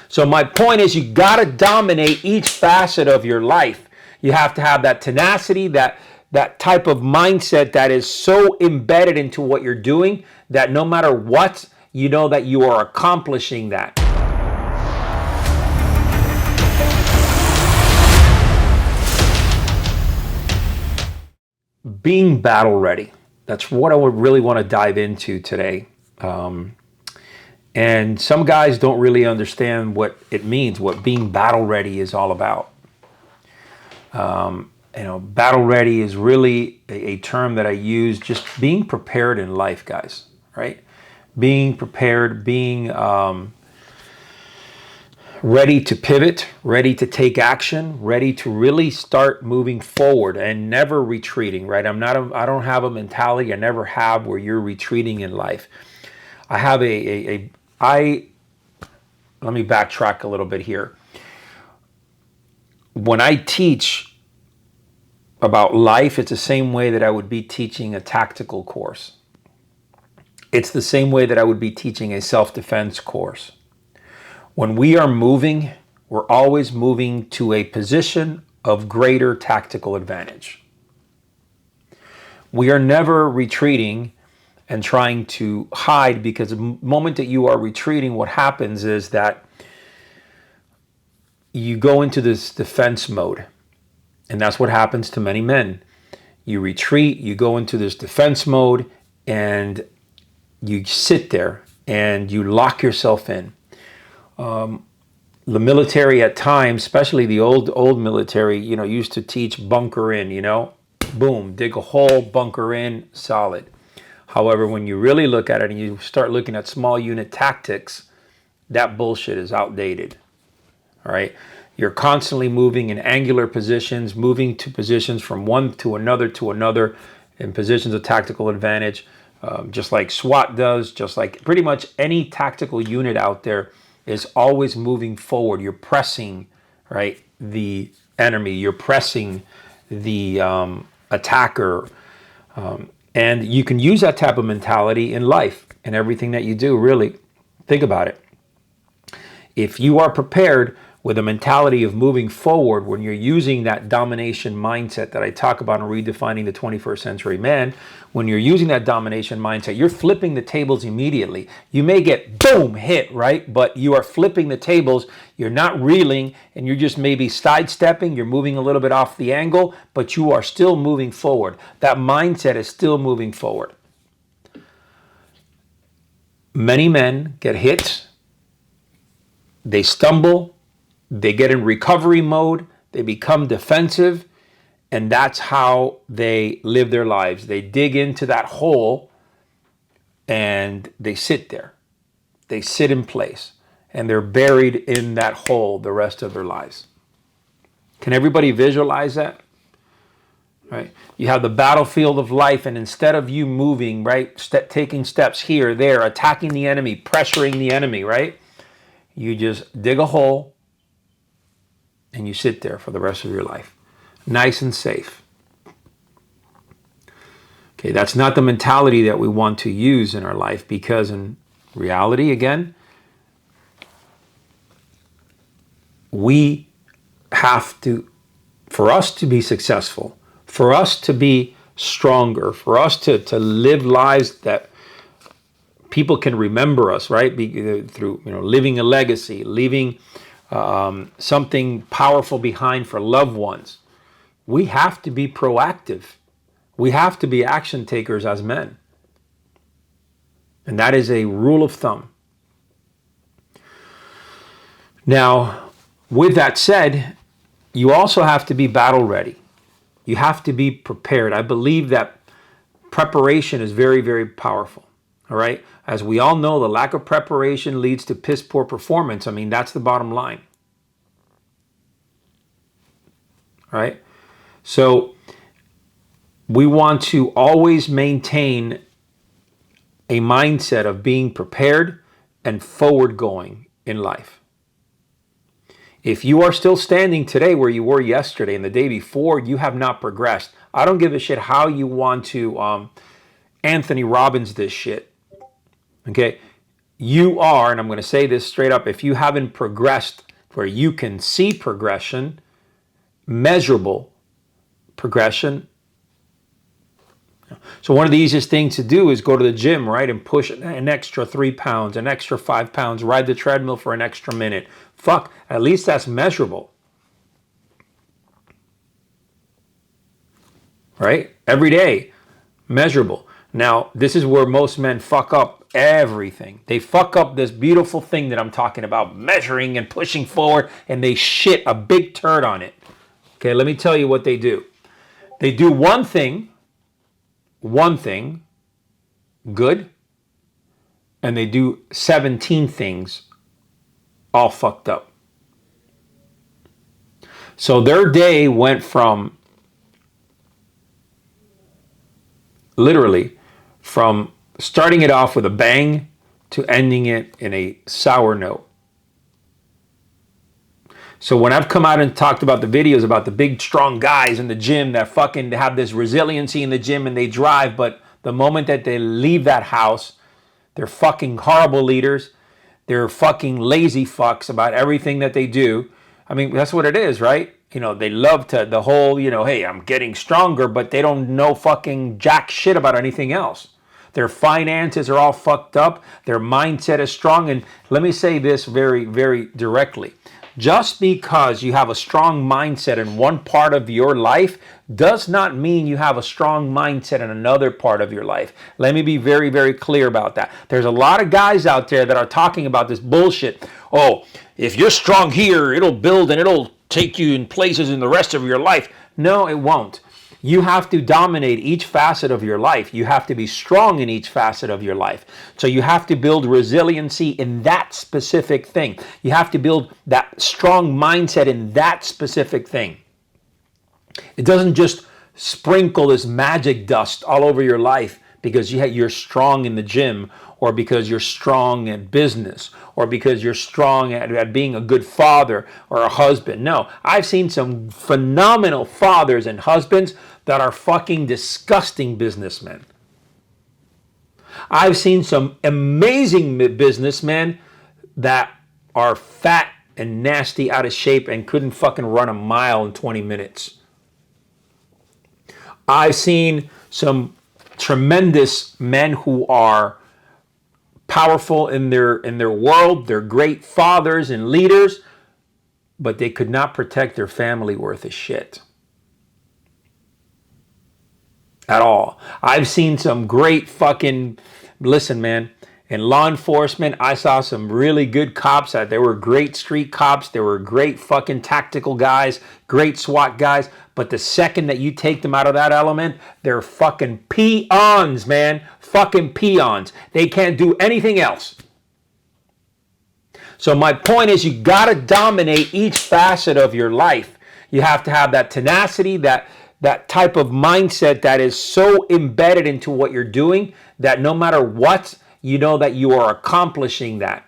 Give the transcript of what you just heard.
So my point is, you got to dominate each facet of your life. You have to have that tenacity, that type of mindset that is so embedded into what you're doing that no matter what, you know that you are accomplishing that. Being battle ready. That's what I would really want to dive into today. And some guys don't really understand what it means, what being battle ready is all about. Battle ready is really a term that I use, just being prepared in life, guys, right? Being prepared, being ready to pivot, ready to take action, ready to really start moving forward and never retreating, right? I don't have a mentality, I never have, where you're retreating in life. I have let me backtrack a little bit here. When I teach about life, it's the same way that I would be teaching a tactical course. It's the same way that I would be teaching a self-defense course. When we are moving, we're always moving to a position of greater tactical advantage. We are never retreating and trying to hide, because the moment that you are retreating, what happens is that you go into this defense mode. And that's what happens to many men. You retreat, you go into this defense mode, and you sit there and you lock yourself in. The military at times, especially the old military, used to teach bunker in, boom, dig a hole, bunker in, solid. However, when you really look at it and you start looking at small unit tactics, that bullshit is outdated. All right. You're constantly moving in angular positions, moving to positions from one to another in positions of tactical advantage, just like SWAT does, just like pretty much any tactical unit out there is always moving forward. You're pressing, right, the enemy. You're pressing the attacker. And you can use that type of mentality in life and everything that you do, really. Think about it. If you are prepared with a mentality of moving forward, when you're using that domination mindset that I talk about in Redefining the 21st Century Man, when you're using that domination mindset, you're flipping the tables immediately. You may get boom, hit, right? But you are flipping the tables. You're not reeling, and you're just maybe sidestepping. You're moving a little bit off the angle, but you are still moving forward. That mindset is still moving forward. Many men get hit. They stumble. They get in recovery mode. They become defensive. And that's how they live their lives. They dig into that hole and they sit there. They sit in place and they're buried in that hole the rest of their lives. Can everybody visualize that? Right? You have the battlefield of life, and instead of you moving, right, taking steps here, there, attacking the enemy, pressuring the enemy, right? You just dig a hole and you sit there for the rest of your life. Nice and safe. Okay, that's not the mentality that we want to use in our life, because in reality, again, we have to, for us to be successful, for us to be stronger, for us to live lives that people can remember us, right? Through living a legacy, leaving something powerful behind for loved ones. We have to be proactive. We have to be action takers as men. And that is a rule of thumb. Now, with that said, you also have to be battle ready. You have to be prepared. I believe that preparation is very, very powerful. All right. As we all know, the lack of preparation leads to piss poor performance. I mean, that's the bottom line. All right. So we want to always maintain a mindset of being prepared and forward going in life. If you are still standing today where you were yesterday and the day before, you have not progressed. I don't give a shit how you want to Anthony Robbins this shit. Okay? you are, and I'm going to say this straight up, if you haven't progressed where you can see progression, measurable progression. So one of the easiest things to do is go to the gym, right? And push an extra 3 pounds, an extra 5 pounds, ride the treadmill for an extra minute. Fuck, at least that's measurable. Right? Every day, measurable. Now, this is where most men fuck up everything. They fuck up this beautiful thing that I'm talking about, measuring and pushing forward, and they shit a big turd on it. Okay, let me tell you what they do. They do one thing good, and they do 17 things all fucked up. So their day went from literally from starting it off with a bang to ending it in a sour note. So when I've come out and talked about the videos about the big strong guys in the gym that fucking have this resiliency in the gym and they drive, but the moment that they leave that house, they're fucking horrible leaders. They're fucking lazy fucks about everything that they do. I mean, that's what it is, right? You know, they love to, the whole, you know, hey, I'm getting stronger, but they don't know fucking jack shit about anything else. Their finances are all fucked up. Their mindset is strong. And let me say this very, very directly. Just because you have a strong mindset in one part of your life does not mean you have a strong mindset in another part of your life. Let me be very, very clear about that. There's a lot of guys out there that are talking about this bullshit. Oh, if you're strong here, it'll build and it'll take you in places in the rest of your life. No, it won't. You have to dominate each facet of your life. You have to be strong in each facet of your life. So you have to build resiliency in that specific thing. You have to build that strong mindset in that specific thing. It doesn't just sprinkle this magic dust all over your life because you're strong in the gym, or because you're strong at business, or because you're strong at being a good father or a husband. No, I've seen some phenomenal fathers and husbands that are fucking disgusting businessmen. I've seen some amazing businessmen that are fat and nasty, out of shape, and couldn't fucking run a mile in 20 minutes. I've seen some tremendous men who are powerful in their world. They're great fathers and leaders, but they could not protect their family worth a shit at all. I've seen some great fucking, listen, man, in law enforcement, I saw some really good cops. They were great street cops. They were great fucking tactical guys, great SWAT guys. But the second that you take them out of that element, they're fucking peons, man. Fucking peons. They can't do anything else. So my point is, you got to dominate each facet of your life. You have to have that tenacity, that type of mindset that is so embedded into what you're doing that no matter what, you know that you are accomplishing that.